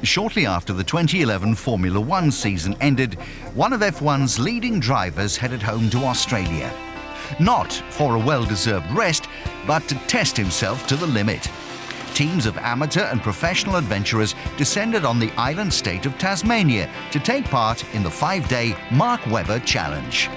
Shortly after the 2011 Formula One season ended, one of F1's leading drivers headed home to Australia. Not for a well-deserved rest, but to test himself to the limit. Teams of amateur and professional adventurers descended on the island state of Tasmania to take part in the 5-day Mark Webber Challenge.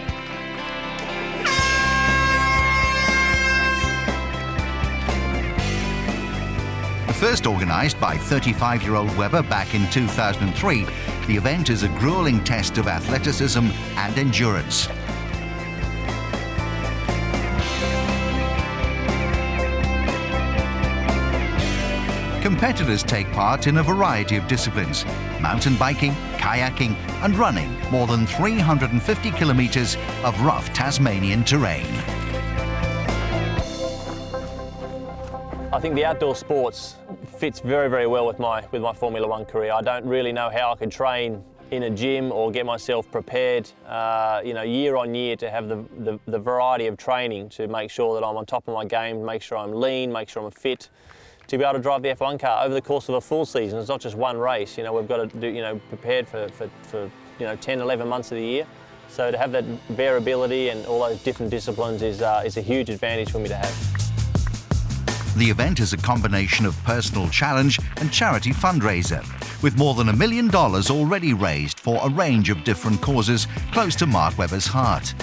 First organised by 35-year-old Webber back in 2003, the event is a gruelling test of athleticism and endurance. Competitors take part in a variety of disciplines: mountain biking, kayaking and running more than 350 kilometres of rough Tasmanian terrain. I think the outdoor sports fits very, very well with my Formula One career. I don't really know how I could train in a gym or get myself prepared, year on year to have the variety of training to make sure that I'm on top of my game, make sure I'm lean, make sure I'm fit, to be able to drive the F1 car over the course of a full season. It's not just one race. We've got to do, prepared for 10, 11 months of the year. So to have that variability and all those different disciplines is a huge advantage for me to have. The event is a combination of personal challenge and charity fundraiser, with more than $1 million already raised for a range of different causes close to Mark Webber's heart.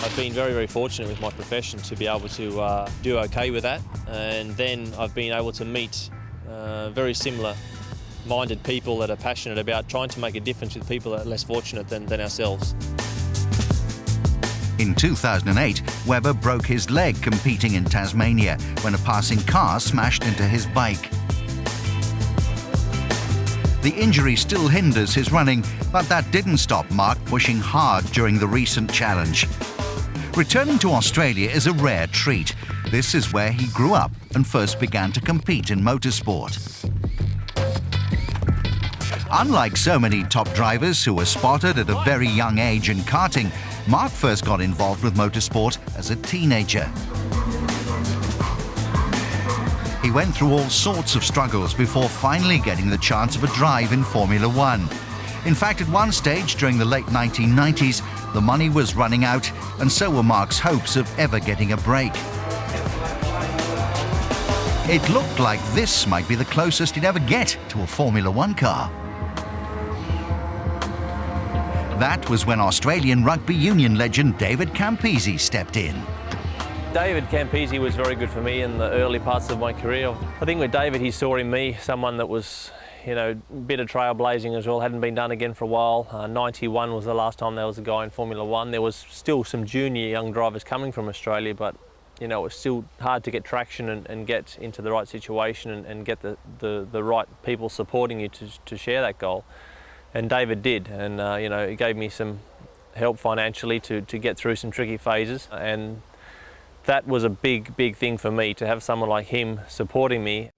I've been very, very fortunate with my profession to be able to do okay with that, and then I've been able to meet very similar-minded people that are passionate about trying to make a difference with people that are less fortunate than ourselves. In 2008, Webber broke his leg competing in Tasmania when a passing car smashed into his bike. The injury still hinders his running, but that didn't stop Mark pushing hard during the recent challenge. Returning to Australia is a rare treat. This is where he grew up and first began to compete in motorsport. Unlike so many top drivers who were spotted at a very young age in karting, Mark first got involved with motorsport as a teenager. He went through all sorts of struggles before finally getting the chance of a drive in Formula One. In fact, at one stage during the late 1990s, the money was running out, and so were Mark's hopes of ever getting a break. It looked like this might be the closest he'd ever get to a Formula One car. That was when Australian rugby union legend David Campese stepped in. David Campese was very good for me in the early parts of my career. I think with David, he saw in me someone that was, a bit of trailblazing as well, hadn't been done again for a while. 91 was the last time there was a guy in Formula One. There was still some junior young drivers coming from Australia, but it was still hard to get traction and get into the right situation and get the right people supporting you to share that goal. And David did, and he gave me some help financially to get through some tricky phases, and that was a big thing for me, to have someone like him supporting me.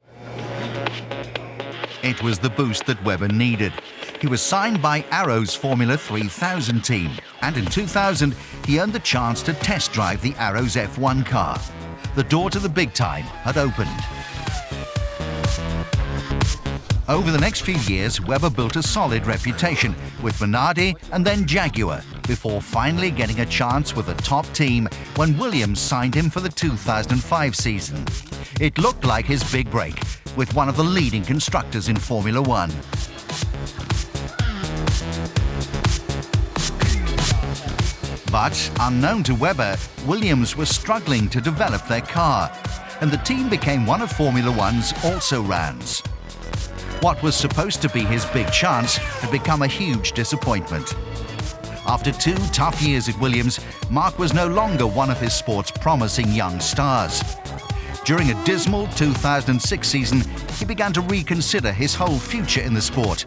It was the boost that Webber needed. He was signed by Arrow's Formula 3000 team, and in 2000 he earned the chance to test drive the Arrow's F1 car. The door to the big time had opened. Over the next few years, Webber built a solid reputation with Minardi and then Jaguar, before finally getting a chance with a top team when Williams signed him for the 2005 season. It looked like his big break, with one of the leading constructors in Formula One. But, unknown to Webber, Williams was struggling to develop their car, and the team became one of Formula One's also-rans. What was supposed to be his big chance had become a huge disappointment. After 2 tough years at Williams, Mark was no longer one of his sport's promising young stars. During a dismal 2006 season, he began to reconsider his whole future in the sport.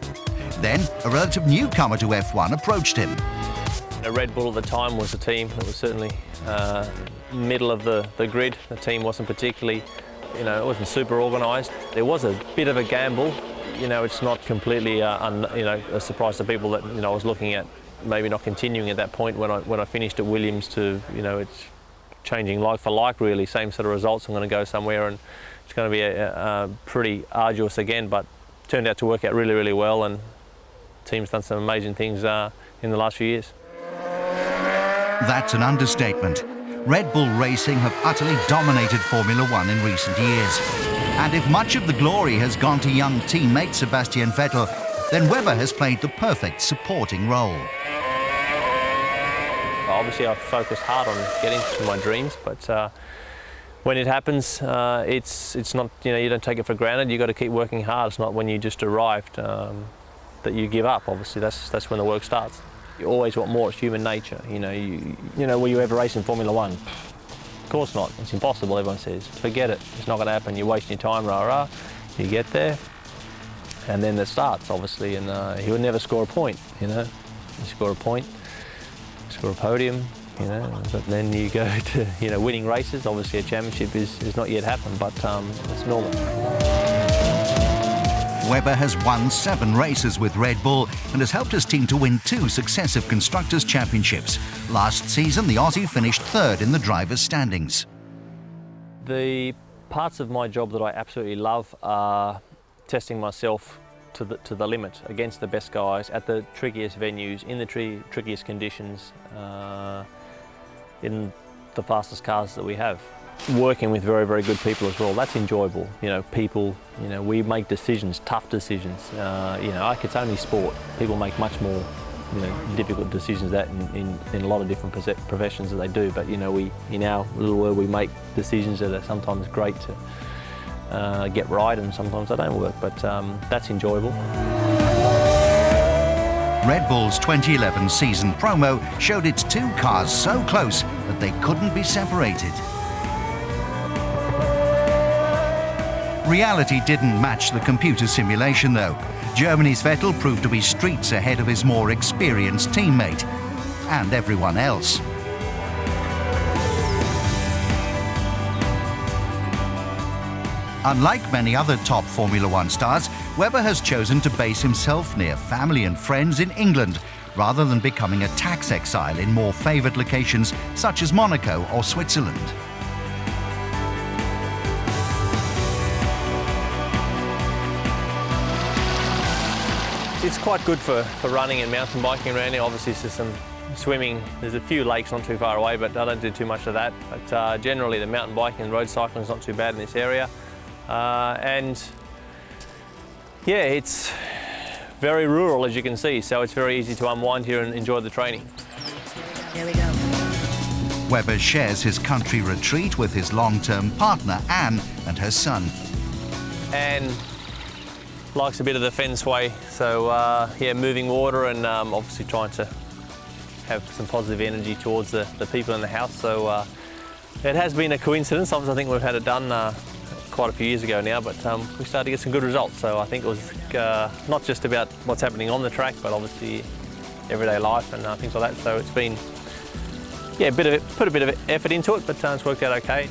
Then, a relative newcomer to F1 approached him. RedBull at the time was a team that was certainly middle of the grid. The team wasn't particularly, it wasn't super organised. There was a bit of a gamble. It's not completely a surprise to people that I was looking at maybe not continuing at that point when I finished at Williams to it's changing like for like, really, same sort of results. I'm going to go somewhere and it's going to be pretty arduous again, but turned out to work out really, really well, and the team's done some amazing things in the last few years. That's an understatement. Red Bull Racing have utterly dominated Formula One in recent years. And if much of the glory has gone to young teammate Sebastian Vettel, then Webber has played the perfect supporting role. Obviously, I've focused hard on getting to my dreams, but when it happens, it's not, you don't take it for granted. You've got to keep working hard. It's not when you just arrived that you give up. Obviously, that's when the work starts. You always want more. It's human nature. Will you ever race in Formula One? Of course not. It's impossible, everyone says. Forget it. It's not going to happen. You're wasting your time, rah-rah. You get there, and then it starts, obviously, and he would never score a point, You score a point, score a podium, but then you go to, winning races. Obviously, a championship is not yet happened, but it's normal. Webber has won 7 races with Red Bull and has helped his team to win 2 successive Constructors' Championships. Last season, the Aussie finished 3rd in the drivers' standings. The parts of my job that I absolutely love are testing myself to the limit against the best guys at the trickiest venues, in the trickiest conditions, in the fastest cars that we have. Working with very, very good people as well, that's enjoyable. We make decisions, tough decisions. It's only sport. People make much more, difficult decisions that in a lot of different professions that they do. But, in our little world, we make decisions that are sometimes great to get right, and sometimes they don't work, but that's enjoyable. Red Bull's 2011 season promo showed its 2 cars so close that they couldn't be separated. Reality didn't match the computer simulation, though. Germany's Vettel proved to be streets ahead of his more experienced teammate and everyone else. Unlike many other top Formula One stars, Webber has chosen to base himself near family and friends in England, rather than becoming a tax exile in more favoured locations such as Monaco or Switzerland. It's quite good for running and mountain biking around here. Obviously, there's some swimming. There's a few lakes not too far away, but I don't do too much of that. But generally, the mountain biking and road cycling is not too bad in this area. And yeah, it's very rural, as you can see, so it's very easy to unwind here and enjoy the training. Here we go. Webber shares his country retreat with his long-term partner, Anne, and her son. Anne likes a bit of the fen sway, so yeah, moving water and obviously trying to have some positive energy towards the people in the house. So it has been a coincidence. Obviously, I think we've had it done quite a few years ago now, but we started to get some good results. So I think it was not just about what's happening on the track, but obviously everyday life and things like that. So it's been, yeah, put a bit of effort into it, but it's worked out okay.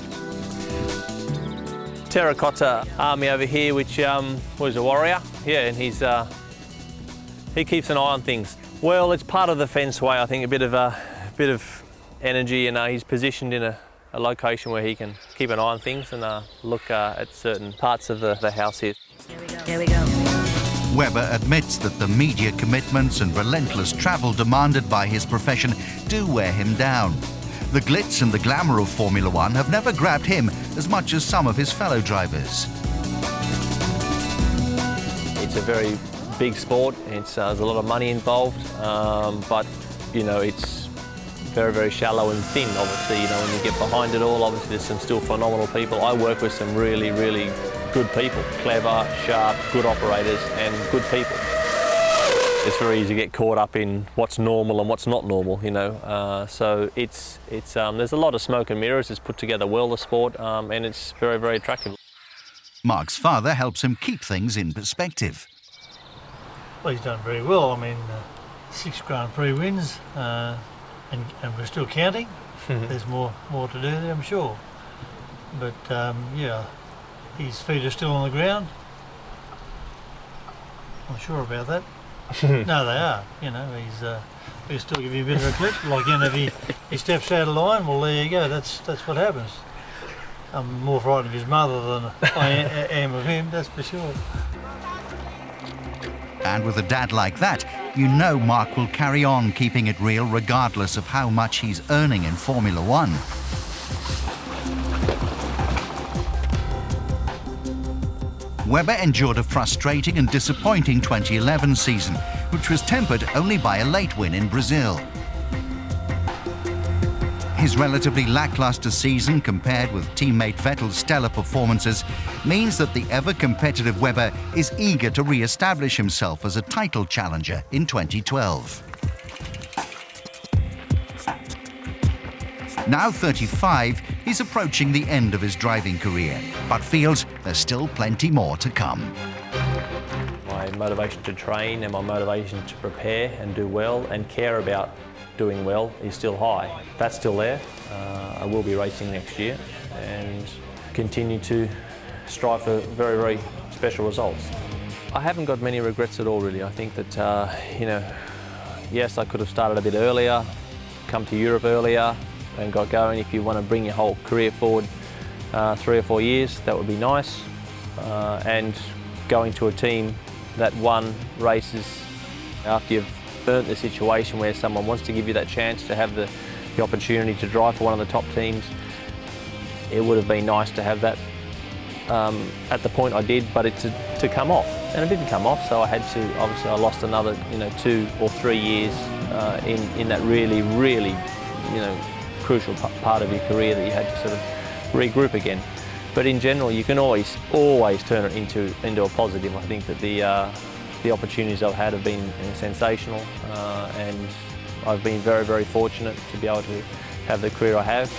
Terracotta Army over here, which was a warrior, yeah, and he keeps an eye on things. Well, it's part of the fence way, I think, a bit of energy, and he's positioned in a location where he can keep an eye on things and look at certain parts of the house here. Here we go. Webber admits that the media commitments and relentless travel demanded by his profession do wear him down. The glitz and the glamour of Formula One have never grabbed him as much as some of his fellow drivers. It's a very big sport. There's a lot of money involved, but it's very, very shallow and thin. Obviously, when you get behind it all, obviously there's some still phenomenal people. I work with some really, really good people, clever, sharp, good operators, and good people. It's very easy to get caught up in what's normal and what's not normal, so there's a lot of smoke and mirrors. It's put together well, the sport, and it's very, very attractive. Mark's father helps him keep things in perspective. Well, he's done very well. I mean, 6 Grand Prix wins, and we're still counting. There's more to do there, I'm sure. But yeah, his feet are still on the ground. I'm sure about that. No, they are. He's still giving you a bit of a clip. Like, if he steps out of line, well, there you go. That's what happens. I'm more frightened of his mother than I am of him, that's for sure. And with a dad like that, you know Mark will carry on keeping it real regardless of how much he's earning in Formula One. Webber endured a frustrating and disappointing 2011 season, which was tempered only by a late win in Brazil. His relatively lacklustre season compared with teammate Vettel's stellar performances means that the ever-competitive Webber is eager to re-establish himself as a title challenger in 2012. Now 35, he's approaching the end of his driving career, but feels there's still plenty more to come. My motivation to train and my motivation to prepare and do well and care about doing well is still high. That's still there. I will be racing next year and continue to strive for very, very special results. I haven't got many regrets at all, really. I think that, yes, I could have started a bit earlier, come to Europe earlier and got going. If you want to bring your whole career forward 3 or 4 years, that would be nice. And going to a team that won races after you've burnt the situation where someone wants to give you that chance to have the opportunity to drive for one of the top teams, it would have been nice to have that at the point I did, but it to come off, and it didn't come off. So I had to, obviously, I lost another 2 or 3 years in that really, crucial part of your career that you had to sort of regroup again. But in general, you can always turn it into a positive. I think that the opportunities I've had have been sensational, and I've been very, very fortunate to be able to have the career I have.